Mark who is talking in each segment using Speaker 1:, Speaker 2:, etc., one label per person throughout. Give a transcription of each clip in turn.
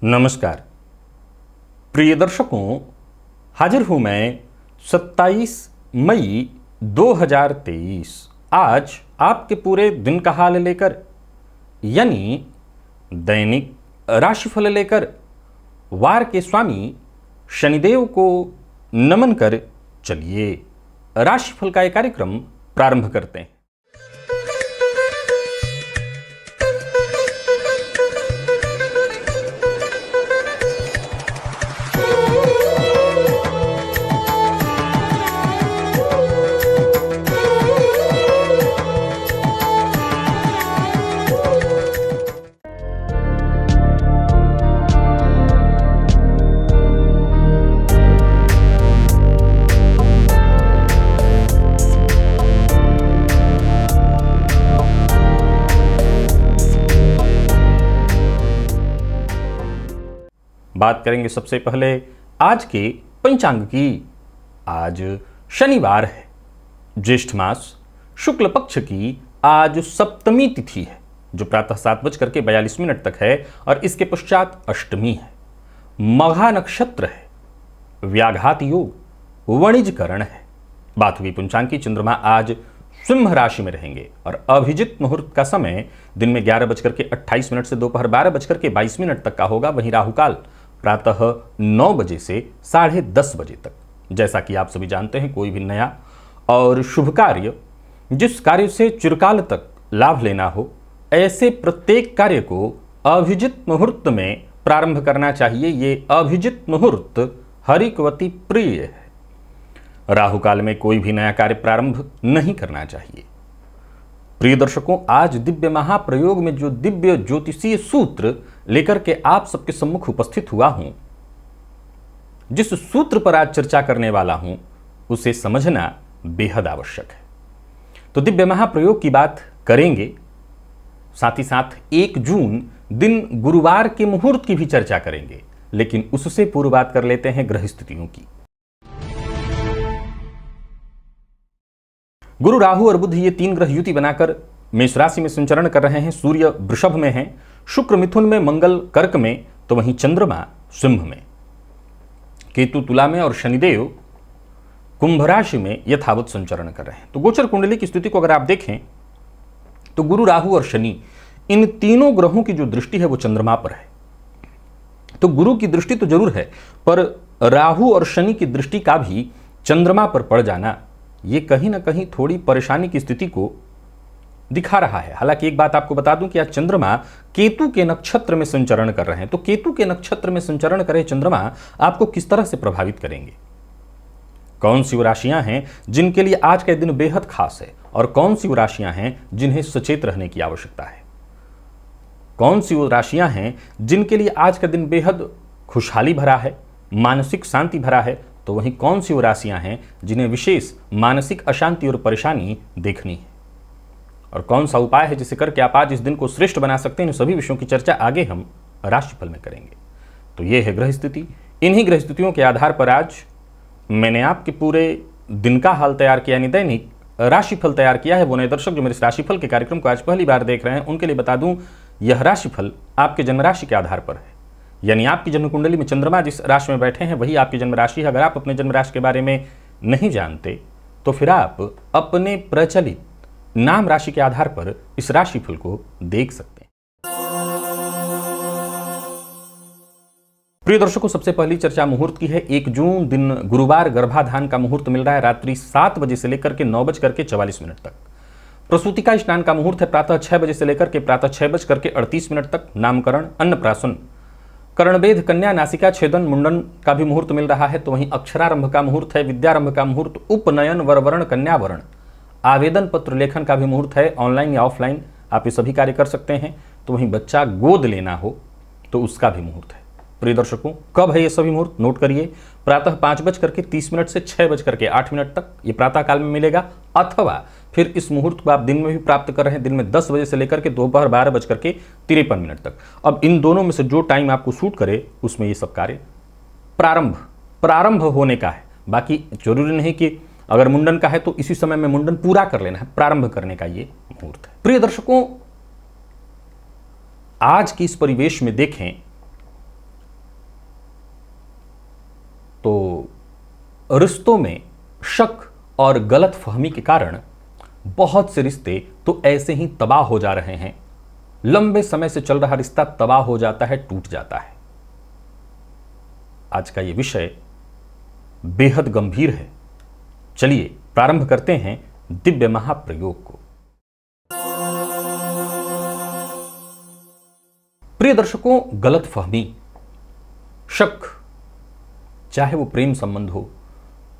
Speaker 1: नमस्कार प्रिय दर्शकों, हाजिर हूं मैं 27 मई 2023 आज आपके पूरे दिन का हाल लेकर, यानी दैनिक राशिफल लेकर वार के स्वामी शनिदेव को नमन कर चलिए राशिफल का एक कार्यक्रम प्रारंभ करते हैं। बात करेंगे सबसे पहले आज के पंचांग की। आज शनिवार है, ज्येष्ठ मास शुक्ल पक्ष की आज सप्तमी तिथि है जो प्रातः 7:42 तक है और इसके पश्चात अष्टमी है। मघा नक्षत्र है, व्याघात योग, वणिजकरण है। बात हुई पंचांग की। चंद्रमा आज सिंह राशि में रहेंगे और अभिजित मुहूर्त का समय दिन में 11:28 से दोपहर 12:22 तक का होगा। वहीं राहुकाल प्रातः 9 बजे से 10:30 बजे तक। जैसा कि आप सभी जानते हैं, कोई भी नया और शुभ कार्य, जिस कार्य से चिरकाल तक लाभ लेना हो, ऐसे प्रत्येक कार्य को अभिजित मुहूर्त में प्रारंभ करना चाहिए। ये अभिजित मुहूर्त हरिकवती प्रिय है। राहुकाल में कोई भी नया कार्य प्रारंभ नहीं करना चाहिए। प्रिय दर्शकों, आज दिव्य महाप्रयोग में जो दिव्य ज्योतिषीय सूत्र लेकर के आप सबके सम्मुख उपस्थित हुआ हूं, जिस सूत्र पर आज चर्चा करने वाला हूं, उसे समझना बेहद आवश्यक है। तो दिव्य महाप्रयोग की बात करेंगे, साथ ही साथ 1 जून दिन गुरुवार के मुहूर्त की भी चर्चा करेंगे। लेकिन उससे पूर्व बात कर लेते हैं ग्रह स्थितियों की। गुरु, राहु और बुध, ये 3 ग्रह युति बनाकर मेष राशि में संचरण कर रहे हैं। सूर्य वृषभ में है, शुक्र मिथुन में, मंगल कर्क में, तो वहीं चंद्रमा सिंह में, केतु तुला में और शनिदेव कुंभ राशि में यथावत संचरण कर रहे हैं। तो गोचर कुंडली की स्थिति को अगर आप देखें तो गुरु, राहु और शनि, इन तीनों ग्रहों की जो दृष्टि है वो चंद्रमा पर है। तो गुरु की दृष्टि तो जरूर है, पर राहु और शनि की दृष्टि का भी चंद्रमा पर पड़ जाना, ये कहीं ना कहीं थोड़ी परेशानी की स्थिति को दिखा रहा है। हालांकि एक बात आपको बता दूं कि आज चंद्रमा केतु के नक्षत्र में संचरण कर रहे हैं। तो केतु के नक्षत्र में संचरण करे चंद्रमा आपको किस तरह से प्रभावित करेंगे, कौन सी वो राशियां हैं जिनके लिए आज का दिन बेहद खास है, और कौन सी वो राशियां हैं जिन्हें सचेत रहने की आवश्यकता है, कौन सी वो राशियां हैं जिनके लिए आज का दिन बेहद खुशहाली भरा है, मानसिक शांति भरा है, तो वहीं कौन सी वो राशियां हैं जिन्हें विशेष मानसिक अशांति और परेशानी देखनी है, और कौन सा उपाय है जिसे करके आप आज इस दिन को श्रेष्ठ बना सकते हैं। इन सभी विषयों की चर्चा आगे हम राशिफल में करेंगे। तो ये है ग्रह स्थिति। इन्हीं ग्रह स्थितियों के आधार पर आज मैंने आपके पूरे दिन का हाल तैयार किया, यानी दैनिक राशिफल तैयार किया है। वो नए दर्शक जो मेरे इस राशिफल के कार्यक्रम को आज पहली बार देख रहे हैं, उनके लिए बता दूं, यह राशिफल आपके जन्म राशि के आधार पर है, यानी आपकी जन्म कुंडली में चंद्रमा जिस राशि में बैठे हैं वही आपकी जन्म राशि है। अगर आप अपने जन्म राशि के बारे में नहीं जानते तो फिर आप अपने प्रचलित नाम राशि के आधार पर इस राशिफल को देख सकते हैं। प्रिय दर्शकों, सबसे पहली चर्चा मुहूर्त की है। 1 जून दिन गुरुवार गर्भाधान का मुहूर्त मिल रहा है रात्रि 7 बजे से लेकर के 9:44 तक। प्रसूतिका स्नान का मुहूर्त है प्रातः 6 बजे से लेकर के प्रातः 6:38 तक। नामकरण, अन्नप्राशन, कर्णवेध, कन्या नासिका छेदन, मुंडन का भी मुहूर्त मिल रहा है। तो वहीं अक्षरारंभ का मुहूर्त है, विद्यारंभ का मुहूर्त, उपनयन, वरवरण, कन्यावरण, आवेदन पत्र लेखन का भी मुहूर्त है। ऑनलाइन या ऑफलाइन आप ये सभी कार्य कर सकते हैं। तो वहीं बच्चा गोद लेना हो तो उसका भी मुहूर्त है। प्रिय दर्शकों, कब है ये सभी मुहूर्त, नोट करिए। प्रातः 5:30 से 6:08 तक ये प्रातः काल में मिलेगा, अथवा फिर इस मुहूर्त को आप दिन में भी प्राप्त कर रहे हैं, दिन में 10 बजे से लेकर के दोपहर 12:53 तक। अब इन दोनों में से जो टाइम आपको सूट करे उसमें ये सब कार्य प्रारंभ होने का है। बाकी जरूरी नहीं कि अगर मुंडन का है तो इसी समय में मुंडन पूरा कर लेना है, प्रारंभ करने का ये मुहूर्त है। प्रिय दर्शकों, आज के इस परिवेश में देखें रिश्तों में शक और गलत फहमी के कारण बहुत से रिश्ते तो ऐसे ही तबाह हो जा रहे हैं। लंबे समय से चल रहा रिश्ता तबाह हो जाता है, टूट जाता है। आज का यह विषय बेहद गंभीर है। चलिए प्रारंभ करते हैं दिव्य महाप्रयोग को। प्रिय दर्शकों, गलत फहमी, शक, चाहे वो प्रेम संबंध हो,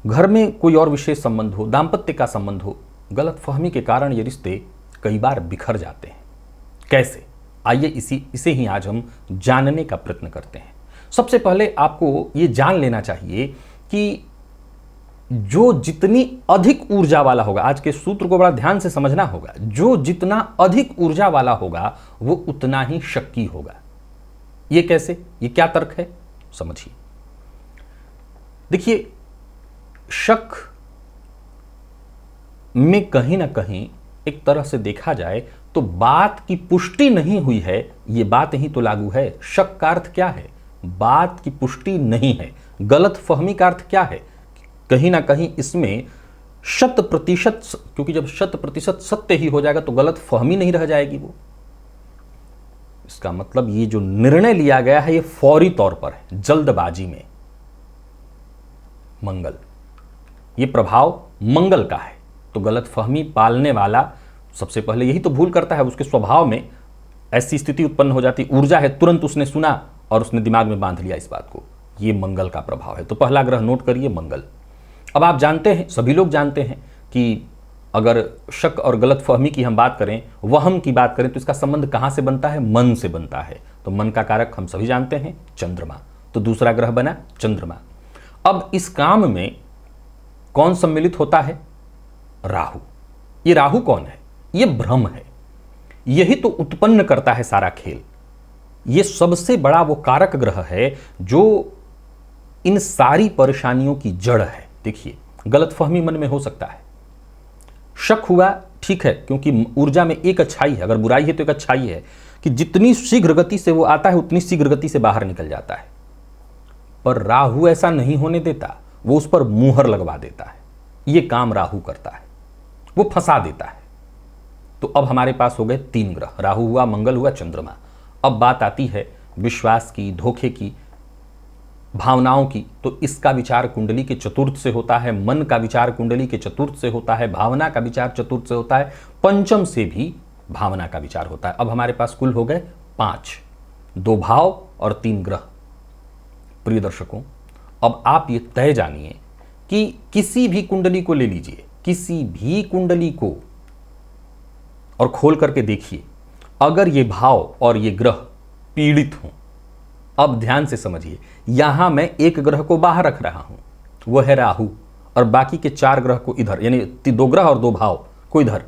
Speaker 1: घर में कोई और विशेष संबंध हो, दाम्पत्य का संबंध हो, गलत फहमी के कारण ये रिश्ते कई बार बिखर जाते हैं। कैसे? आइए इसे ही आज हम जानने का प्रयत्न करते हैं। सबसे पहले आपको ये जान लेना चाहिए कि जो जितनी अधिक ऊर्जा वाला होगा, आज के सूत्र को बड़ा ध्यान से समझना होगा, जो जितना अधिक ऊर्जा वाला होगा वो उतना ही शक्की होगा। ये कैसे? ये क्या तर्क है, समझिए। देखिए, शक में कहीं ना कहीं एक तरह से देखा जाए तो बात की पुष्टि नहीं हुई है, ये बात ही तो लागू है। शक का अर्थ क्या है? बात की पुष्टि नहीं है। गलत फहमी का अर्थ क्या है? कहीं ना कहीं इसमें 100%, क्योंकि जब 100% सत्य ही हो जाएगा तो गलत फहमी नहीं रह जाएगी। वो इसका मतलब ये जो निर्णय लिया गया है ये फौरी तौर पर है, जल्दबाजी में। मंगल, ये प्रभाव मंगल का है, तो गलत फहमी पालने वाला सबसे पहले यही तो भूल करता है। उसके स्वभाव में ऐसी स्थिति उत्पन्न हो जाती, ऊर्जा है, तुरंत उसने सुना और उसने दिमाग में बांध लिया इस बात को। ये मंगल का प्रभाव है। तो पहला ग्रह नोट करिए, मंगल। अब आप जानते हैं, सभी लोग जानते हैं कि अगर शक और गलत फहमी की हम बात करें, वहम की बात करें, तो इसका संबंध कहां से बनता है? मन से बनता है। तो मन का कारक हम सभी जानते हैं, चंद्रमा। तो दूसरा ग्रह बना चंद्रमा। अब इस काम में कौन सम्मिलित होता है? राहु। ये राहु कौन है? ये ब्रह्म है। यही तो उत्पन्न करता है सारा खेल। ये सबसे बड़ा वो कारक ग्रह है जो इन सारी परेशानियों की जड़ है। देखिए, गलतफहमी मन में हो सकता है, शक हुआ, ठीक है, क्योंकि ऊर्जा में एक अच्छाई है, अगर बुराई है तो एक अच्छाई है कि जितनी शीघ्र गति से वो आता है उतनी शीघ्र गति से बाहर निकल जाता है। पर राहु ऐसा नहीं होने देता, वो उस पर मुहर लगवा देता है। ये काम राहु करता है, वो फंसा देता है। तो अब हमारे पास हो गए 3 ग्रह, राहु हुआ, मंगल हुआ, चंद्रमा। अब बात आती है विश्वास की, धोखे की, भावनाओं की। तो इसका विचार कुंडली के चतुर्थ से होता है, मन का विचार कुंडली के चतुर्थ से होता है, भावना का विचार चतुर्थ से होता है, पंचम से भी भावना का विचार होता है। अब हमारे पास कुल हो गए 5, 2 भाव और 3 ग्रह। प्रिय दर्शकों, अब आप ये तय जानिए कि किसी भी कुंडली को ले लीजिए, किसी भी कुंडली को, और खोल करके देखिए, अगर ये भाव और ये ग्रह पीड़ित हों, अब ध्यान से समझिए, यहां मैं एक ग्रह को बाहर रख रहा हूं, वो है राहु, और बाकी के 4 ग्रह को इधर, यानी 2 ग्रह और 2 भाव को इधर।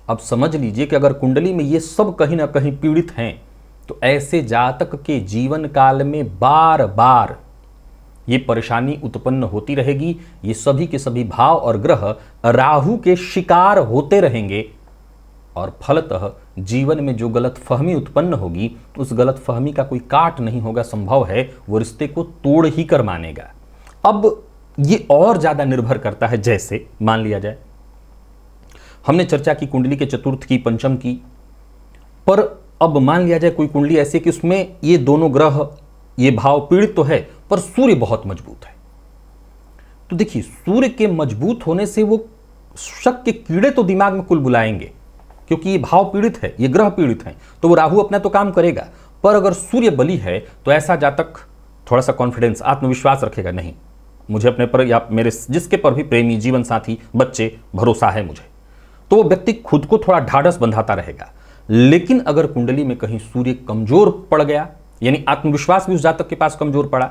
Speaker 1: अब समझ लीजिए कि अगर कुंडली में ये सब कहीं ना कहीं पीड़ित हैं, तो ऐसे जातक के जीवन काल में बार बार ये परेशानी उत्पन्न होती रहेगी। ये सभी के सभी भाव और ग्रह राहु के शिकार होते रहेंगे, और फलतः जीवन में जो गलतफहमी उत्पन्न होगी, उस गलतफहमी का कोई काट नहीं होगा, संभव है वो रिश्ते को तोड़ ही कर मानेगा। अब ये और ज्यादा निर्भर करता है, जैसे मान लिया जाए हमने चर्चा की कुंडली के चतुर्थ की, पंचम की, पर अब मान लिया जाए कोई कुंडली ऐसी कि उसमें ये दोनों ग्रह, ये भाव पीड़ित तो है, पर सूर्य बहुत मजबूत है। तो देखिए, सूर्य के मजबूत होने से वो शक के कीड़े तो दिमाग में कुल बुलाएंगे, क्योंकि ये भाव पीड़ित है, ये ग्रह पीड़ित हैं, तो वो राहु अपना तो काम करेगा। पर अगर सूर्य बली है तो ऐसा जातक थोड़ा सा कॉन्फिडेंस, आत्मविश्वास रखेगा, नहीं मुझे अपने पर या मेरे जिसके पर भी प्रेमी, जीवन साथी, बच्चे, भरोसा है मुझे, तो वो व्यक्ति खुद को थोड़ा ढाढ़स बंधाता रहेगा। लेकिन अगर कुंडली में कहीं सूर्य कमजोर पड़ गया, यानी आत्मविश्वास भी उस जातक के पास कमजोर पड़ा,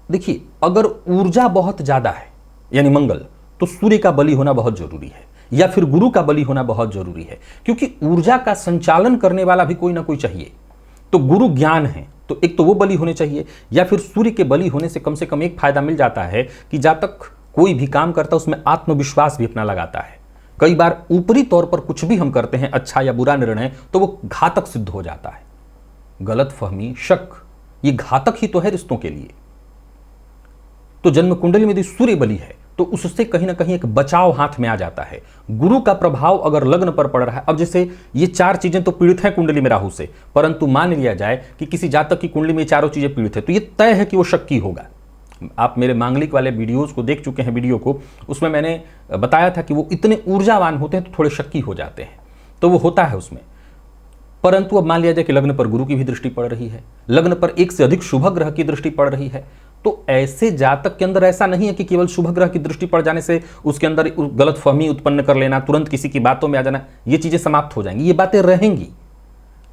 Speaker 1: देखिए अगर ऊर्जा बहुत ज्यादा है, यानी मंगल, तो सूर्य का बलि होना बहुत जरूरी है, या फिर गुरु का बलि होना बहुत जरूरी है, क्योंकि ऊर्जा का संचालन करने वाला भी कोई ना कोई चाहिए। तो गुरु ज्ञान है, तो एक तो वो बलि होने चाहिए, या फिर सूर्य के बलि होने से कम एक फायदा मिल जाता है कि जातक कोई भी काम करता है उसमें आत्मविश्वास भी अपना लगाता है। कई बार ऊपरी तौर पर कुछ भी हम करते हैं, अच्छा या बुरा निर्णय, तो वो घातक सिद्ध हो जाता है। गलत फहमी, शक, ये घातक ही तो है रिश्तों के लिए। तो जन्म कुंडली में यदि सूर्य बली है तो उससे कहीं ना कहीं एक बचाव हाथ में आ जाता है। गुरु का प्रभाव अगर लग्न पर पड़ रहा है, अब जैसे ये 4 चीजें तो पीड़ित हैं कुंडली में राहु से, परंतु मान लिया जाए कि किसी जातक की कुंडली में 4 चीजें पीड़ित है, तो ये तय है कि वो शक्की होगा। आप मेरे मांगलिक वाले वीडियोस को देख चुके हैं, वीडियो को, उसमें मैंने बताया था कि वो इतने ऊर्जावान होते हैं तो थोड़े शक्की हो जाते हैं, तो वो होता है उसमें। परंतु अब मान लिया जाए कि लग्न पर गुरु की भी दृष्टि पड़ रही है, लग्न पर एक से अधिक शुभ ग्रह की दृष्टि पड़ रही है, तो ऐसे जातक के अंदर ऐसा नहीं है कि केवल शुभ ग्रह की दृष्टि पड़ जाने से उसके अंदर गलतफहमी उत्पन्न कर लेना, तुरंत किसी की बातों में आ जाना, ये चीजें समाप्त हो जाएंगी, ये बातें रहेंगी।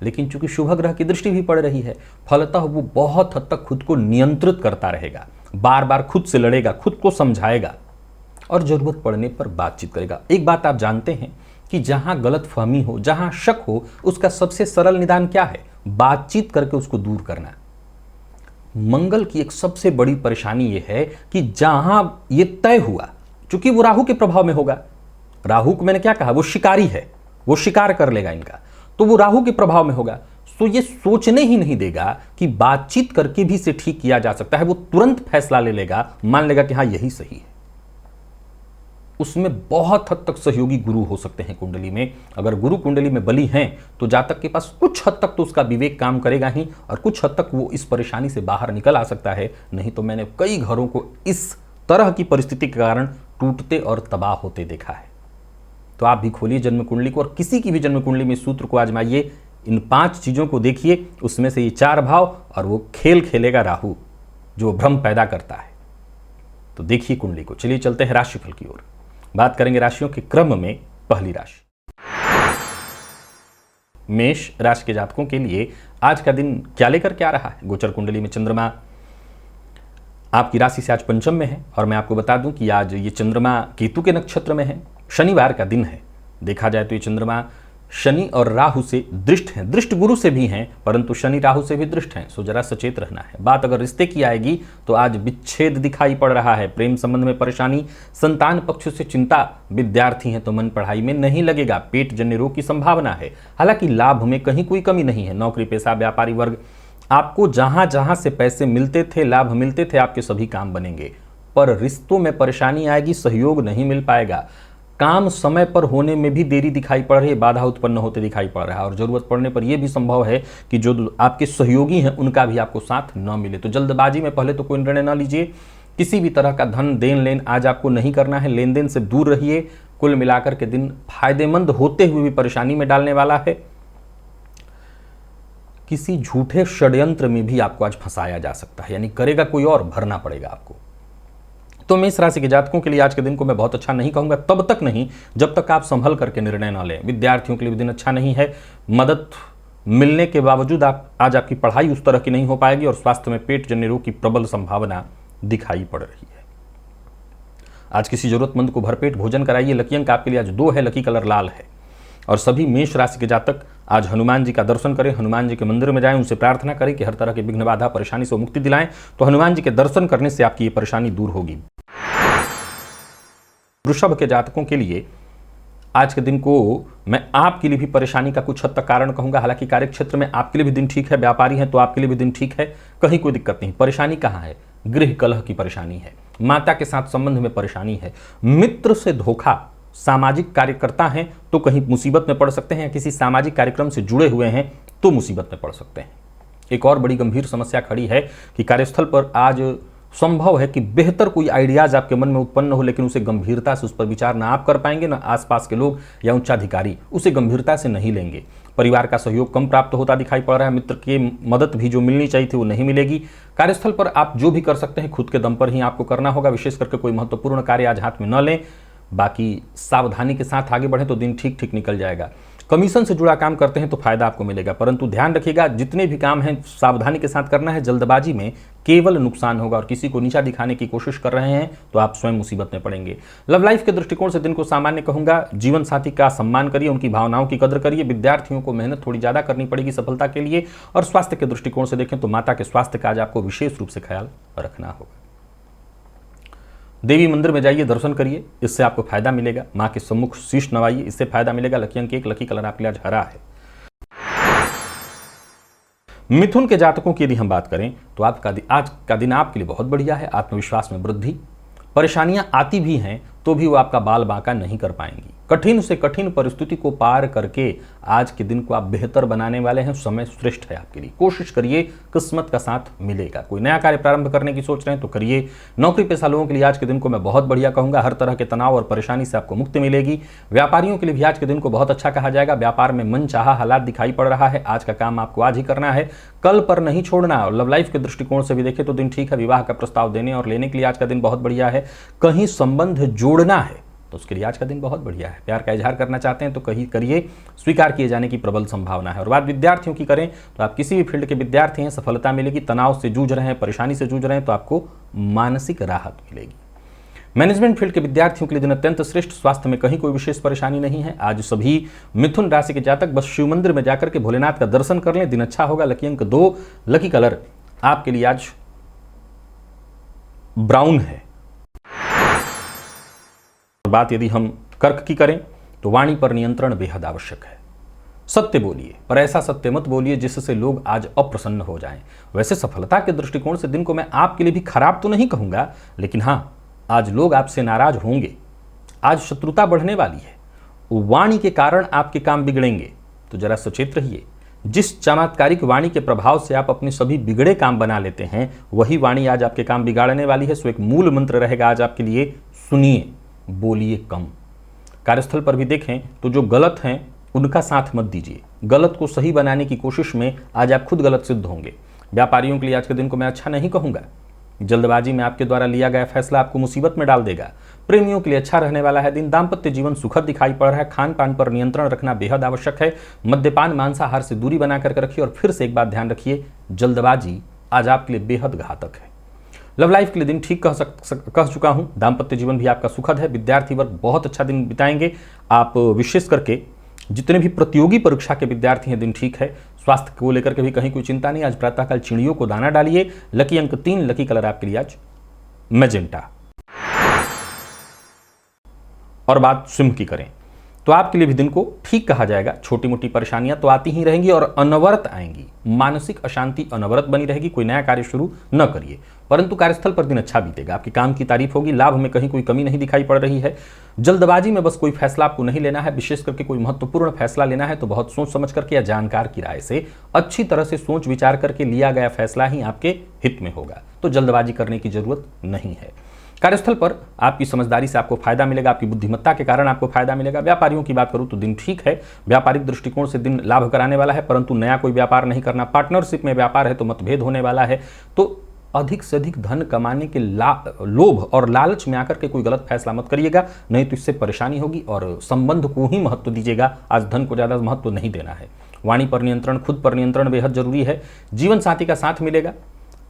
Speaker 1: लेकिन चूंकि शुभ ग्रह की दृष्टि भी पड़ रही है, फलतः वो बहुत हद तक खुद को नियंत्रित करता रहेगा, बार बार खुद से लड़ेगा, खुद को समझाएगा और जरूरत पड़ने पर बातचीत करेगा। एक बात आप जानते हैं कि जहां गलतफहमी हो, जहां शक हो, उसका सबसे सरल निदान क्या है? बातचीत करके उसको दूर करना। मंगल की एक सबसे बड़ी परेशानी यह है कि जहां यह तय हुआ, चूंकि वो राहु के प्रभाव में होगा, राहु को मैंने क्या कहा, वो शिकारी है, वो शिकार कर लेगा इनका, तो वो राहु के प्रभाव में होगा, तो ये सोचने ही नहीं देगा कि बातचीत करके भी इसे ठीक किया जा सकता है। वो तुरंत फैसला ले लेगा, मान लेगा कि हाँ यही सही है। उसमें बहुत हद तक सहयोगी गुरु हो सकते हैं कुंडली में। अगर गुरु कुंडली में बली हैं तो जातक के पास कुछ हद तक तो उसका विवेक काम करेगा ही, और कुछ हद तक वो इस परेशानी से बाहर निकल आ सकता है। नहीं तो मैंने कई घरों को इस तरह की परिस्थिति के कारण टूटते और तबाह होते देखा है। तो आप भी खोलिए जन्म कुंडली को और किसी की भी जन्म कुंडली में सूत्र को आजमाइए, इन 5 चीजों को देखिए, उसमें से ये 4 भाव, और वो खेल खेलेगा राहु जो भ्रम पैदा करता है। तो देखिए कुंडली को। चलिए चलते हैं राशिफल की ओर। बात करेंगे राशियों के क्रम में। पहली राशि मेष राशि के जातकों के लिए आज का दिन क्या लेकर के आ रहा है? गोचर कुंडली में चंद्रमा आपकी राशि से आज पंचम में है, और मैं आपको बता दूं कि आज ये चंद्रमा केतु के नक्षत्र में है, शनिवार का दिन है। देखा जाए तो ये चंद्रमा शनि और राहु से दृष्ट हैं, दृष्ट गुरु से भी हैं, परंतु शनि राहु से भी दृष्ट हैं, सो जरा सचेत रहना है। बात अगर रिश्ते की आएगी तो आज विच्छेद दिखाई पड़ रहा है, प्रेम संबंध में परेशानी, संतान पक्ष से चिंता, विद्यार्थी हैं तो मन पढ़ाई में नहीं लगेगा, पेट जन्य रोग की संभावना है। हालांकि लाभ में कहीं कोई कमी नहीं है। नौकरी पेशा व्यापारी वर्ग, आपको जहां जहां से पैसे मिलते थे, लाभ मिलते थे, आपके सभी काम बनेंगे, पर रिश्तों में परेशानी आएगी, सहयोग नहीं मिल पाएगा। काम समय पर होने में भी देरी दिखाई पड़ रही है, बाधा उत्पन्न होते दिखाई पड़ रहा है, और जरूरत पड़ने पर यह भी संभव है कि जो आपके सहयोगी हैं उनका भी आपको साथ न मिले। तो जल्दबाजी में पहले तो कोई निर्णय न लीजिए। किसी भी तरह का धन देन लेन आज आपको नहीं करना है, लेन देन से दूर रहिए। कुल मिलाकर के दिन फायदेमंद होते हुए भी परेशानी में डालने वाला है। किसी झूठे षड्यंत्र में भी आपको आज फंसाया जा सकता है, यानी करेगा कोई और, भरना पड़ेगा आपको। तो मेष राशि के जातकों के लिए आज के दिन को मैं बहुत अच्छा नहीं कहूंगा, तब तक नहीं जब तक आप संभल करके निर्णय न लें। विद्यार्थियों के लिए भी दिन अच्छा नहीं है। मदद मिलने के बावजूद आज आपकी पढ़ाई उस तरह की नहीं हो पाएगी, और स्वास्थ्य में पेट जन्य रोग की प्रबल संभावना दिखाई पड़ रही है। आज किसी जरूरतमंद को भरपेट भोजन कराइए। लकी अंक आपके लिए आज 2 है, लकी कलर लाल है। और सभी मेष राशि के जातक आज हनुमान जी का दर्शन करें, हनुमान जी के मंदिर में जाएं, उनसे प्रार्थना करें कि हर तरह के विघ्न बाधा परेशानी से मुक्ति दिलाएं। तो हनुमान जी के दर्शन करने से आपकी ये परेशानी दूर होगी। वृषभ के जातकों के लिए आज के दिन को मैं आपके लिए भी परेशानी का कुछ हद तक कारण कहूंगा। हालांकि कार्य क्षेत्र में आपके लिए भी दिन ठीक है, व्यापारी हैं तो आपके लिए भी दिन ठीक है, कहीं कोई दिक्कत नहीं। परेशानी कहाँ है? गृह कलह की परेशानी है, माता के साथ संबंध में परेशानी है, मित्र से धोखा, सामाजिक कार्यकर्ता हैं तो कहीं मुसीबत में पड़ सकते हैं, किसी सामाजिक कार्यक्रम से जुड़े हुए हैं तो मुसीबत में पड़ सकते हैं। एक और बड़ी गंभीर समस्या खड़ी है कि कार्यस्थल पर आज संभव है कि बेहतर कोई आइडियाज आपके मन में उत्पन्न हो, लेकिन उसे गंभीरता से उस पर विचार ना आप कर पाएंगे, ना आसपास के लोग या उच्चाधिकारी उसे गंभीरता से नहीं लेंगे। परिवार का सहयोग कम प्राप्त होता दिखाई पड़ रहा है। मित्र की मदद भी जो मिलनी चाहिए थी वो नहीं मिलेगी। कार्यस्थल पर आप जो भी कर सकते हैं खुद के दम पर ही आपको करना होगा। विशेष करके कोई महत्वपूर्ण कार्य आज हाथ में न लें, बाकी सावधानी के साथ आगे बढ़ें तो दिन ठीक ठीक निकल जाएगा। कमीशन से जुड़ा काम करते हैं तो फायदा आपको मिलेगा, परंतु ध्यान रखिएगा जितने भी काम हैं सावधानी के साथ करना है। जल्दबाजी में केवल नुकसान होगा, और किसी को नीचा दिखाने की कोशिश कर रहे हैं तो आप स्वयं मुसीबत में पड़ेंगे। लव लाइफ के दृष्टिकोण से दिन को सामान्य कहूंगा। जीवन साथी का सम्मान करिए, उनकी भावनाओं की कदर करिए। विद्यार्थियों को मेहनत थोड़ी ज्यादा करनी पड़ेगी सफलता के लिए। और स्वास्थ्य के दृष्टिकोण से देखें तो माता के स्वास्थ्य का आज आपको विशेष रूप से ख्याल रखना होगा। देवी मंदिर में जाइए, दर्शन करिए, इससे आपको फायदा मिलेगा। मां के सम्मुख शीश नवाइए, इससे फायदा मिलेगा। लकी अंक 1, लकी कलर आपके लिए आज हरा है। मिथुन के जातकों की यदि हम बात करें तो आज का दिन आपके लिए बहुत बढ़िया है। आत्मविश्वास में वृद्धि, परेशानियां आती भी हैं तो भी वो आपका बाल बांका नहीं कर पाएंगी। कठिन से कठिन परिस्थिति को पार करके आज के दिन को आप बेहतर बनाने वाले हैं। समय श्रेष्ठ है आपके लिए, कोशिश करिए, किस्मत का साथ मिलेगा। कोई नया कार्य प्रारंभ करने की सोच रहे हैं तो करिए। नौकरी पेशा लोगों के लिए आज के दिन को मैं बहुत बढ़िया कहूंगा। हर तरह के तनाव और परेशानी से आपको मुक्ति मिलेगी। व्यापारियों के लिए भी आज के दिन को बहुत अच्छा कहा जाएगा। व्यापार में मनचाहा हालात दिखाई पड़ रहा है। आज का काम आपको आज ही करना है, कल पर नहीं छोड़ना। और लव लाइफ के दृष्टिकोण से भी देखें तो दिन ठीक है। विवाह का प्रस्ताव देने और लेने के लिए आज का दिन बहुत बढ़िया है। कहीं संबंध जोड़ना है तो उसके लिए आज का दिन बहुत बढ़िया है। प्यार का इजहार करना चाहते हैं तो कहीं करिए, स्वीकार किए जाने की प्रबल संभावना है। और बात विद्यार्थियों की करें तो आप किसी भी फील्ड के विद्यार्थी हैं, सफलता मिलेगी। तनाव से जूझ रहे हैं, परेशानी से जूझ रहे हैं तो आपको मानसिक राहत मिलेगी। मैनेजमेंट फील्ड के विद्यार्थियों के लिए दिन अत्यंत श्रेष्ठ। स्वास्थ्य में कहीं कोई विशेष परेशानी नहीं है। आज सभी मिथुन राशि के जातक बस शिव मंदिर में जाकर के भोलेनाथ का दर्शन कर लें, दिन अच्छा होगा। लकी अंक 2, लकी कलर आपके लिए आज ब्राउन है। बात यदि हम कर्क की करें तो वाणी पर नियंत्रण बेहद आवश्यक है। सत्य बोलिए, पर ऐसा सत्य मत बोलिए जिससे लोग आज अप्रसन्न हो जाएं। वैसे सफलता के दृष्टिकोण से दिन को मैं आपके लिए भी खराब तो नहीं कहूंगा, लेकिन हां, आज लोग आपसे नाराज होंगे। आज शत्रुता बढ़ने वाली है। वाणी के कारण आपके काम बिगड़ेंगे, तो जरा सचेत रहिए। जिस चमत्कारिक वाणी के प्रभाव से आप अपने सभी बिगड़े काम बना लेते हैं, वही वाणी आज आपके काम बिगाड़ने वाली है। सो एक मूल मंत्र रहेगा आज आपके लिए, सुनिए, बोलिए कम। कार्यस्थल पर भी देखें तो जो गलत हैं उनका साथ मत दीजिए। गलत को सही बनाने की कोशिश में आज आप खुद गलत सिद्ध होंगे। व्यापारियों के लिए आज के दिन को मैं अच्छा नहीं कहूंगा। जल्दबाजी में आपके द्वारा लिया गया फैसला आपको मुसीबत में डाल देगा। प्रेमियों के लिए अच्छा रहने वाला है दिन। दाम्पत्य जीवन सुखद दिखाई पड़ रहा है। खान पान पर नियंत्रण रखना बेहद आवश्यक है। मद्यपान, मांसाहार से दूरी बना करके रखिए। और फिर से एक बात ध्यान रखिए, जल्दबाजी आज आपके लिए बेहद घातक है। लव लाइफ के लिए दिन ठीक कह चुका हूं। दाम्पत्य जीवन भी आपका सुखद है। विद्यार्थी वर्ग बहुत अच्छा दिन बिताएंगे। आप विशेष करके जितने भी प्रतियोगी परीक्षा के विद्यार्थी हैं, दिन ठीक है। स्वास्थ्य को लेकर के भी कहीं कोई चिंता नहीं। आज प्रातःकाल चिड़ियों को दाना डालिए। लकी अंक 3, लकी कलर आपके लिए आज मैजेंटा। और बात सिंह की करें तो आपके लिए भी दिन को ठीक कहा जाएगा। छोटी मोटी परेशानियां तो आती ही रहेंगी और अनवरत आएंगी। मानसिक अशांति अनवरत बनी रहेगी। कोई नया कार्य शुरू न करिए, परंतु कार्यस्थल पर दिन अच्छा बीतेगा। आपके काम की तारीफ होगी। लाभ में कहीं कोई कमी नहीं दिखाई पड़ रही है। जल्दबाजी में बस कोई फैसला आपको नहीं लेना है। विशेष करके कोई महत्वपूर्ण फैसला लेना है तो बहुत सोच समझ करके या जानकार की राय से अच्छी तरह से सोच विचार करके लिया गया फैसला ही आपके हित में होगा। तो जल्दबाजी करने की जरूरत नहीं है। कार्यस्थल पर आपकी समझदारी से आपको फायदा मिलेगा। आपकी बुद्धिमत्ता के कारण आपको फायदा मिलेगा। व्यापारियों की बात करूं तो दिन ठीक है। व्यापारिक दृष्टिकोण से दिन लाभ कराने वाला है, परंतु नया कोई व्यापार नहीं करना। पार्टनरशिप में व्यापार है तो मतभेद होने वाला है। तो अधिक से अधिक धन कमाने के लोभ और लालच में आकर के कोई गलत फैसला मत करिएगा, नहीं तो इससे परेशानी होगी। और संबंध को ही महत्व दीजिएगा। आज धन को ज्यादा महत्व नहीं देना है। वाणी पर नियंत्रण, खुद पर नियंत्रण बेहद जरूरी है। जीवन साथी का साथ मिलेगा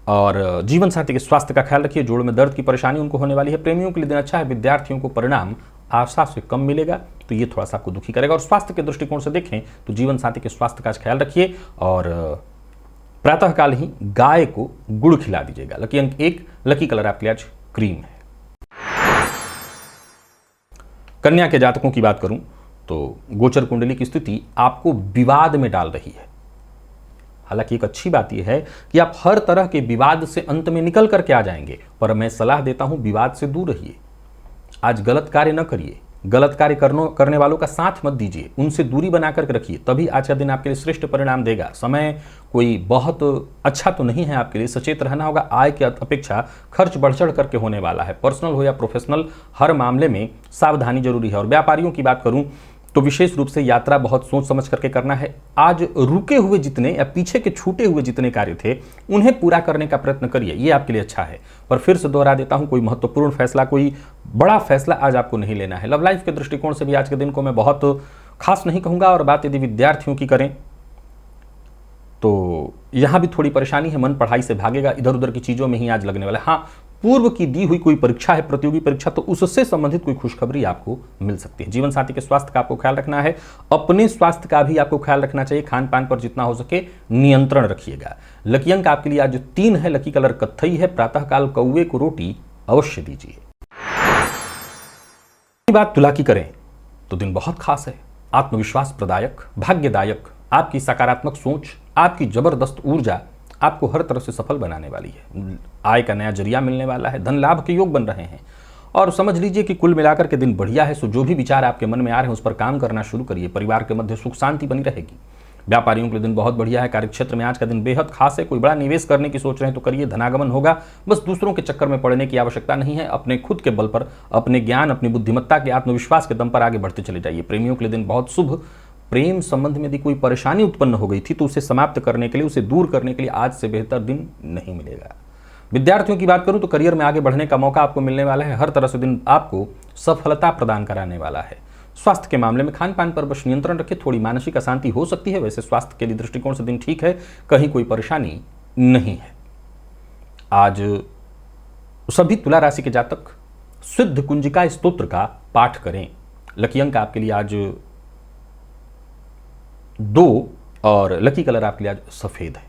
Speaker 1: और जीवन साथी के स्वास्थ्य का ख्याल रखिए। जोड़ में दर्द की परेशानी उनको होने वाली है। प्रेमियों के लिए दिन अच्छा है। विद्यार्थियों को परिणाम आशा से कम मिलेगा तो ये थोड़ा सा आपको दुखी करेगा। और स्वास्थ्य के दृष्टिकोण से देखें तो जीवन साथी के स्वास्थ्य का ख्याल रखिए और प्रातःकाल ही गाय को गुड़ खिला दीजिएगा। लकी अंक 1, लकी कलर आपके लिए आज क्रीम है। कन्या के जातकों की बात करूं तो गोचर कुंडली की स्थिति आपको विवाद में डाल रही है। हालांकि एक अच्छी बात यह है कि आप हर तरह के विवाद से अंत में निकल करके आ जाएंगे, पर मैं सलाह देता हूं विवाद से दूर रहिए। आज गलत कार्य न करिए। गलत कार्य करने वालों का साथ मत दीजिए। उनसे दूरी बना करके रखिए, तभी आज का दिन आपके लिए श्रेष्ठ परिणाम देगा। समय कोई बहुत अच्छा तो नहीं है आपके लिए। सचेत रहना होगा। आय की अपेक्षा खर्च बढ़ चढ़ करके होने वाला है। पर्सनल हो या प्रोफेशनल, हर मामले में सावधानी जरूरी है। और व्यापारियों की बात करूं तो विशेष रूप से यात्रा बहुत सोच समझ करके करना है। आज रुके हुए जितने या पीछे के छूटे हुए जितने कार्य थे उन्हें पूरा करने का प्रयत्न करिए, ये आपके लिए अच्छा है। पर फिर से दोहरा देता हूं, कोई महत्वपूर्ण फैसला, कोई बड़ा फैसला आज आपको नहीं लेना है। लव लाइफ के दृष्टिकोण से भी आज के दिन को मैं बहुत खास नहीं कहूंगा। और बात यदि विद्यार्थियों की करें तो यहां भी थोड़ी परेशानी है। मन पढ़ाई से भागेगा, इधर उधर की चीजों में ही आज लगने वाला है। हाँ, पूर्व की दी हुई कोई परीक्षा है, प्रतियोगी परीक्षा, तो उससे संबंधित कोई खुशखबरी आपको मिल सकती है। जीवन साथी के स्वास्थ्य का आपको ख्याल रखना है। अपने स्वास्थ्य का भी आपको ख्याल रखना चाहिए। खान पान पर जितना हो सके नियंत्रण रखिएगा। लकी अंक आपके लिए आज 3 है। लकी कलर कत्थई है। प्रातःकाल कौवे को रोटी अवश्य दीजिए। बात तुला की करें तो दिन बहुत खास है। आत्मविश्वास प्रदायक, भाग्यदायक। आपकी सकारात्मक सोच आपकी जबरदस्त ऊर्जा आपको हर तरह से सफल बनाने वाली है। आय का नया जरिया मिलने वाला है, धन लाभ के योग बन रहे हैं और समझ लीजिए कि कुल मिलाकर के दिन बढ़िया है। सो जो भी विचार आपके मन में आ रहे हैं उस पर काम करना शुरू करिए। परिवार के मध्य सुख शांति बनी रहेगी। व्यापारियों के लिए दिन बहुत बढ़िया है। कार्यक्षेत्र में आज का दिन बेहद खास है। कोई बड़ा निवेश करने की सोच रहे हैं तो करिए, धनागमन होगा। बस दूसरों के चक्कर में पड़ने की आवश्यकता नहीं है। अपने खुद के बल पर, अपने ज्ञान, अपनी बुद्धिमत्ता के, आत्मविश्वास के दम पर आगे बढ़ते चले जाइए। प्रेमियों के लिए दिन बहुत शुभ। प्रेम संबंध में यदि कोई परेशानी उत्पन्न हो गई थी तो उसे समाप्त करने के लिए, उसे दूर करने के लिए आज से बेहतर दिन नहीं मिलेगा। विद्यार्थियों की बात करूं तो करियर में आगे बढ़ने का मौका आपको मिलने वाला है। हर तरह से दिन आपको सफलता प्रदान कराने वाला है। स्वास्थ्य के मामले में खान पान पर बस नियंत्रण रखें। थोड़ी मानसिक अशांति हो सकती है, वैसे स्वास्थ्य के लिए दृष्टिकोण से दिन ठीक है, कहीं कोई परेशानी नहीं है। आज सभी तुला राशि के जातक सिद्ध कुंजिका स्तोत्र का पाठ करें। लकी अंक आपके लिए आज 2 और लकी कलर आपके लिए आज सफेद है।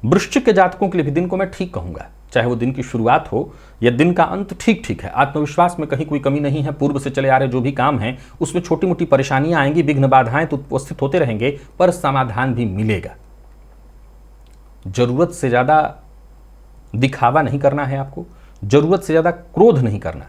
Speaker 1: वृश्चिक के जातकों के लिए भी दिन को मैं ठीक कहूंगा। चाहे वो दिन की शुरुआत हो या दिन का अंत, ठीक ठीक है। आत्मविश्वास में कहीं कोई कमी नहीं है। पूर्व से चले आ रहे जो भी काम हैं उसमें छोटी मोटी परेशानियां आएंगी, विघ्न बाधाएं तो उपस्थित होते रहेंगे, पर समाधान भी मिलेगा। जरूरत से ज्यादा दिखावा नहीं करना है आपको, जरूरत से ज्यादा क्रोध नहीं करना।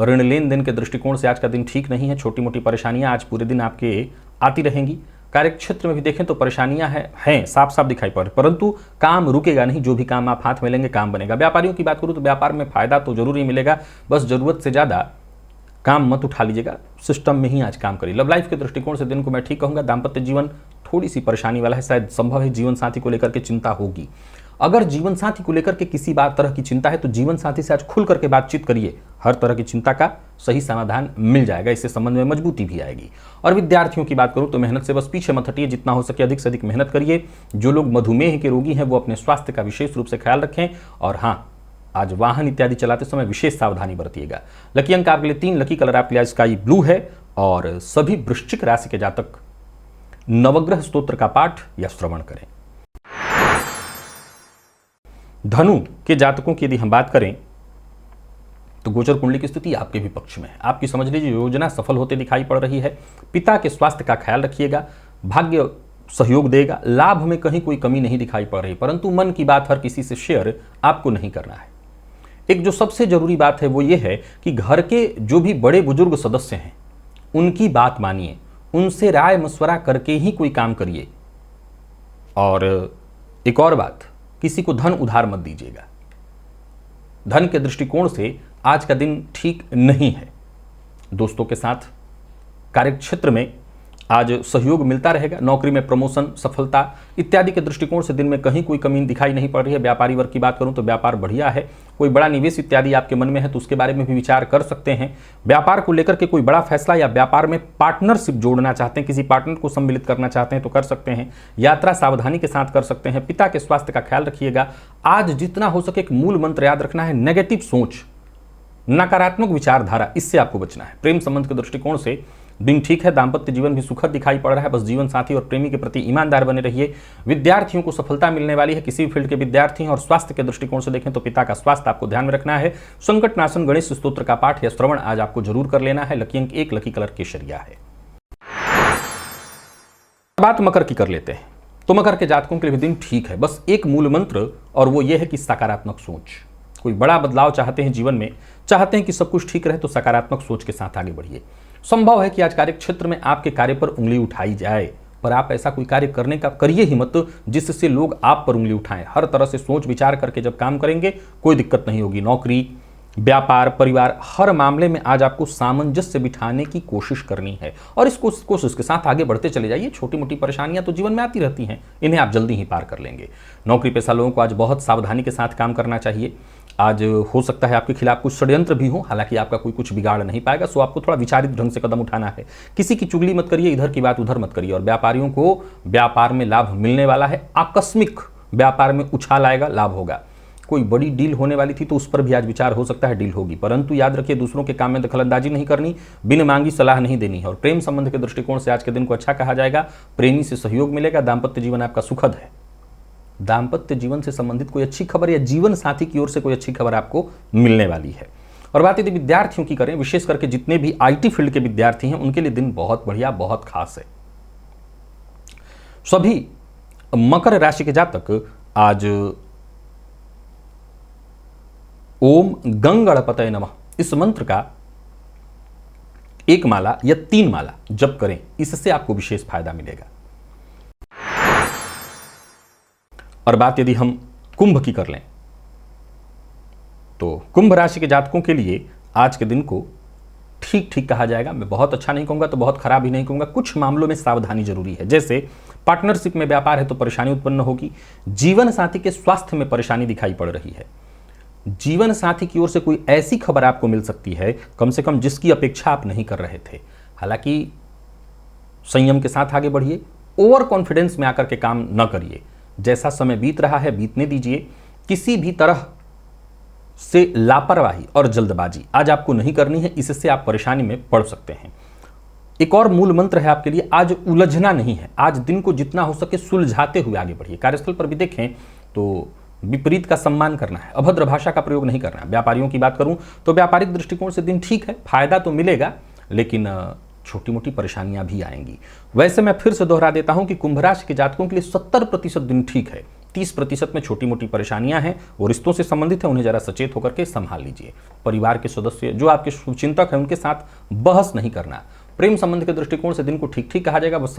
Speaker 1: ऋण लेन देन के दृष्टिकोण से आज का दिन ठीक नहीं है। छोटी मोटी परेशानियां आज पूरे दिन आपके आती रहेंगी। कार्यक्षेत्र में भी देखें तो परेशानियां हैं साफ साफ दिखाई पड़ रही, परंतु काम रुकेगा नहीं। जो भी काम आप हाथ में लेंगे काम बनेगा। व्यापारियों की बात करूं तो व्यापार में फायदा तो जरूर ही मिलेगा, बस जरूरत से ज्यादा काम मत उठा लीजिएगा। सिस्टम में ही आज काम करिए। लव लाइफ के दृष्टिकोण से दिन को मैं ठीक कहूंगा। दाम्पत्य जीवन थोड़ी सी परेशानी वाला है। शायद संभव है जीवन साथी को लेकर के चिंता होगी। अगर जीवन साथी को लेकर के किसी बात तरह की चिंता है तो जीवन साथी से आज खुल करके बातचीत करिए। हर तरह की चिंता का सही समाधान मिल जाएगा। इससे संबंध में मजबूती भी आएगी। और विद्यार्थियों की बात करूं तो मेहनत से बस पीछे मत हटिए। जितना हो सके अधिक से अधिक मेहनत करिए। जो लोग मधुमेह के रोगी हैं वो अपने स्वास्थ्य का विशेष रूप से ख्याल रखें। और हाँ, आज वाहन इत्यादि चलाते समय विशेष सावधानी बरतिएगा। लकी अंक आपके लिए 3, लकी कलर आपके लिए स्काई ब्लू है। और सभी वृश्चिक राशि के जातक नवग्रह स्तोत्र का पाठ या श्रवण करें। धनु के जातकों की यदि हम बात करें तो गोचर कुंडली की स्थिति आपके भी पक्ष में है। आपकी समझ लीजिए योजना सफल होते दिखाई पड़ रही है। पिता के स्वास्थ्य का ख्याल रखिएगा। भाग्य सहयोग देगा। लाभ में कहीं कोई कमी नहीं दिखाई पड़ रही, परंतु मन की बात हर किसी से शेयर आपको नहीं करना है। एक जो सबसे जरूरी बात है वो ये है कि घर के जो भी बड़े बुजुर्ग सदस्य हैं उनकी बात मानिए, उनसे राय मशवरा करके ही कोई काम करिए। और एक और बात, किसी को धन उधार मत दीजिएगा। धन के दृष्टिकोण से आज का दिन ठीक नहीं है। दोस्तों के साथ कार्यक्षेत्र में आज सहयोग मिलता रहेगा। नौकरी में प्रमोशन, सफलता इत्यादि के दृष्टिकोण से दिन में कहीं कोई कमी दिखाई नहीं पड़ रही है। व्यापारी वर्ग की बात करूं तो व्यापार बढ़िया है। कोई बड़ा निवेश इत्यादि आपके मन में है तो उसके बारे में भी विचार कर सकते हैं। व्यापार को लेकर के कोई बड़ा फैसला या व्यापार में पार्टनरशिप जोड़ना चाहते हैं, किसी पार्टनर को सम्मिलित करना चाहते हैं तो कर सकते हैं। यात्रा सावधानी के साथ कर सकते हैं। पिता के स्वास्थ्य का ख्याल रखिएगा। आज जितना हो सके एक मूल मंत्र याद रखना है, नेगेटिव सोच, नकारात्मक विचारधारा, इससे आपको बचना है। प्रेम संबंध के दृष्टिकोण से दिन ठीक है। दाम्पत्य जीवन भी सुखद दिखाई पड़ रहा है। बस जीवन साथी और प्रेमी के प्रति ईमानदार बने रहिए। विद्यार्थियों को सफलता मिलने वाली है, किसी भी फील्ड के विद्यार्थी हैं। और स्वास्थ्य के दृष्टिकोण से देखें तो पिता का स्वास्थ्य आपको ध्यान में रखना है। संकट नाशन गणेश स्तोत्र का पाठ या श्रवण आज आपको जरूर कर लेना है। लकी अंक 1, लकी कलर केसरिया है। बात मकर की कर लेते हैं तो मकर के जातकों के लिए भी दिन ठीक है। बस एक मूल मंत्र और वो ये है कि सकारात्मक सोच। कोई बड़ा बदलाव चाहते हैं जीवन में, चाहते हैं कि सब कुछ ठीक रहे तो सकारात्मक सोच के साथ आगे बढ़िए। संभव है कि आज कार्य क्षेत्र में आपके कार्य पर उंगली उठाई जाए, पर आप ऐसा कोई कार्य करने का करिए ही मत जिससे लोग आप पर उंगली उठाएं। हर तरह से सोच विचार करके जब काम करेंगे कोई दिक्कत नहीं होगी। नौकरी, व्यापार, परिवार, हर मामले में आज आपको सामंजस्य बिठाने की कोशिश करनी है और इस कोशिश के साथ आगे बढ़ते चले जाइए। छोटी मोटी परेशानियां तो जीवन में आती रहती हैं, इन्हें आप जल्दी ही पार कर लेंगे। नौकरी पेशा लोगों को आज बहुत सावधानी के साथ काम करना चाहिए। आज हो सकता है आपके खिलाफ कुछ षड्यंत्र भी हो, हालांकि आपका कोई कुछ बिगाड़ नहीं पाएगा। सो आपको थोड़ा विचारित ढंग से कदम उठाना है। किसी की चुगली मत करिए, इधर की बात उधर मत करिए। और व्यापारियों को व्यापार में लाभ मिलने वाला है। आकस्मिक व्यापार में उछाल आएगा, लाभ होगा। कोई बड़ी डील होने वाली थी तो उस पर भी आज विचार हो सकता है, डील होगी। परंतु याद रखिए दूसरों के काम में दखलंदाजी नहीं करनी, बिन मांगी सलाह नहीं देनी है। और प्रेम संबंध के दृष्टिकोण से आज के दिन को अच्छा कहा जाएगा। प्रेमी से सहयोग मिलेगा। दाम्पत्य जीवन आपका सुखद है। दाम्पत्य जीवन से संबंधित कोई अच्छी खबर या जीवन साथी की ओर से कोई अच्छी खबर आपको मिलने वाली है। और बात यदि विद्यार्थियों की करें, विशेष करके जितने भी IT फील्ड के विद्यार्थी हैं उनके लिए दिन बहुत बढ़िया, बहुत खास है। सभी मकर राशि के जातक आज ओम गंगणपतये नमः इस मंत्र का 1 माला या 3 माला जप करें, इससे आपको विशेष फायदा मिलेगा। और बात यदि हम कुंभ की कर लें तो कुंभ राशि के जातकों के लिए आज के दिन को ठीक ठीक कहा जाएगा। मैं बहुत अच्छा नहीं कहूंगा तो बहुत खराब भी नहीं कहूंगा। कुछ मामलों में सावधानी जरूरी है, जैसे पार्टनरशिप में व्यापार है तो परेशानी उत्पन्न होगी। जीवन साथी के स्वास्थ्य में परेशानी दिखाई पड़ रही है। जीवन साथी की ओर से कोई ऐसी खबर आपको मिल सकती है कम से कम जिसकी अपेक्षा आप नहीं कर रहे थे। हालांकि संयम के साथ आगे बढ़िए, ओवर कॉन्फिडेंस में आकर के काम न करिए। जैसा समय बीत रहा है बीतने दीजिए। किसी भी तरह से लापरवाही और जल्दबाजी आज आपको नहीं करनी है, इससे आप परेशानी में पड़ सकते हैं। एक और मूल मंत्र है आपके लिए, आज उलझना नहीं है। आज दिन को जितना हो सके सुलझाते हुए आगे बढ़िए। कार्यस्थल पर भी देखें तो विपरीत का सम्मान करना है, अभद्र भाषा का प्रयोग नहीं करना है। व्यापारियों की बात करूं तो व्यापारिक दृष्टिकोण से दिन ठीक है, फायदा तो मिलेगा, लेकिन छोटी मोटी परेशानियां भी आएंगी। वैसे मैं फिर से दोहरा देता हूं कि कुंभ राशि के जातकों के लिए 70% दिन ठीक है। 30% में छोटी मोटी परेशानियां हैं, वो रिश्तों से संबंधित है, उन्हें जरा सचेत होकर के संभाल लीजिए। परिवार के सदस्य जो आपके शुभचिंतक हैं उनके साथ बहस नहीं करना। प्रेम संबंध के दृष्टिकोण से दिन को ठीक ठीक कहा जाएगा, बस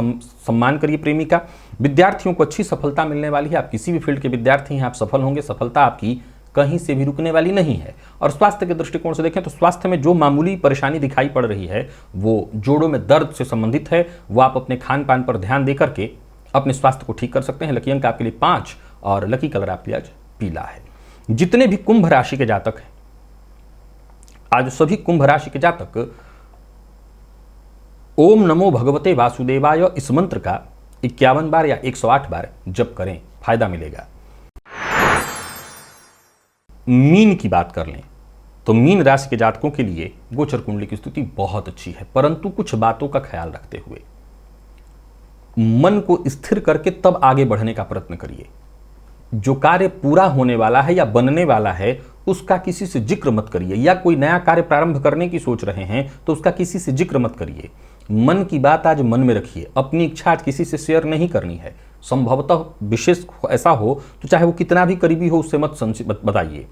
Speaker 1: सम्मान करिए प्रेमी का। विद्यार्थियों को अच्छी सफलता मिलने वाली है। आप किसी भी फील्ड के विद्यार्थी हैं, आप सफल होंगे। सफलता आपकी कहीं से भी रुकने वाली नहीं है। और स्वास्थ्य के दृष्टिकोण से देखें तो स्वास्थ्य में जो मामूली परेशानी दिखाई पड़ रही है वो जोड़ों में दर्द से संबंधित है। वो आप अपने खान पान पर ध्यान देकर के अपने स्वास्थ्य को ठीक कर सकते हैं। लकी अंक आपके लिए 5 और लकी कलर आपके लिए आज पीला है। जितने भी कुंभ राशि के जातक हैं, आज सभी कुंभ राशि के जातक ओम नमो भगवते वासुदेवाय इस मंत्र का 51 बार या 108 बार जप करें, फायदा मिलेगा। मीन की बात कर लें तो मीन राशि के जातकों के लिए गोचर कुंडली की स्थिति बहुत अच्छी है, परंतु कुछ बातों का ख्याल रखते हुए मन को स्थिर करके तब आगे बढ़ने का प्रयत्न करिए। जो कार्य पूरा होने वाला है या बनने वाला है उसका किसी से जिक्र मत करिए, या कोई नया कार्य प्रारंभ करने की सोच रहे हैं तो उसका किसी से जिक्र मत करिए। मन की बात आज मन में रखिए। अपनी इच्छा आज किसी से शेयर नहीं करनी है। संभवतः विशेष ऐसा हो तो चाहे वो कितना भी करीबी हो उससे मत बताइए।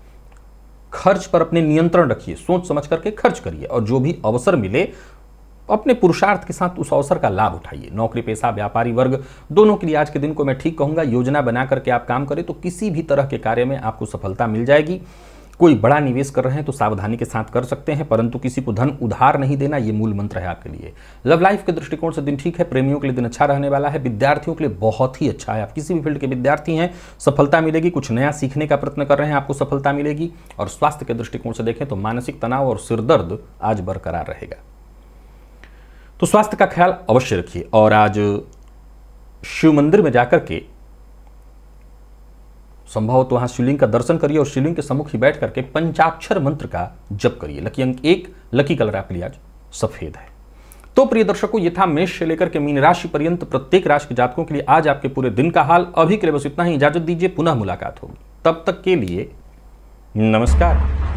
Speaker 1: खर्च पर अपने नियंत्रण रखिए, सोच समझ करके खर्च करिए, और जो भी अवसर मिले अपने पुरुषार्थ के साथ उस अवसर का लाभ उठाइए। नौकरी पेशा व्यापारी वर्ग दोनों के लिए आज के दिन को मैं ठीक कहूंगा। योजना बना करके आप काम करें तो किसी भी तरह के कार्य में आपको सफलता मिल जाएगी। कोई बड़ा निवेश कर रहे हैं तो सावधानी के साथ कर सकते हैं, परंतु किसी को धन उधार नहीं देना, ये मूल मंत्र है आपके लिए। लव लाइफ के दृष्टिकोण से दिन ठीक है। प्रेमियों के लिए दिन अच्छा रहने वाला है। विद्यार्थियों के लिए बहुत ही अच्छा है। आप किसी भी फील्ड के विद्यार्थी हैं, सफलता मिलेगी। कुछ नया सीखने का प्रयत्न कर रहे हैं, आपको सफलता मिलेगी। और स्वास्थ्य के दृष्टिकोण से देखें तो मानसिक तनाव और सिरदर्द आज बरकरार रहेगा, तो स्वास्थ्य का ख्याल अवश्य रखिए। और आज शिव मंदिर में जाकर के संभव तो वहां शिवलिंग का दर्शन करिए और शिवलिंग के सम्मुख ही बैठ करके पंचाक्षर मंत्र का जप करिए। लकी अंक 1, लकी कलर आपके लिए आज सफेद है। तो प्रिय दर्शकों, ये था मेष से लेकर के मीन राशि पर्यंत प्रत्येक राशि के जातकों के लिए आज आपके पूरे दिन का हाल। अभी के लिए बस इतना ही, इजाजत दीजिए, पुनः मुलाकात होगी। तब तक के लिए नमस्कार।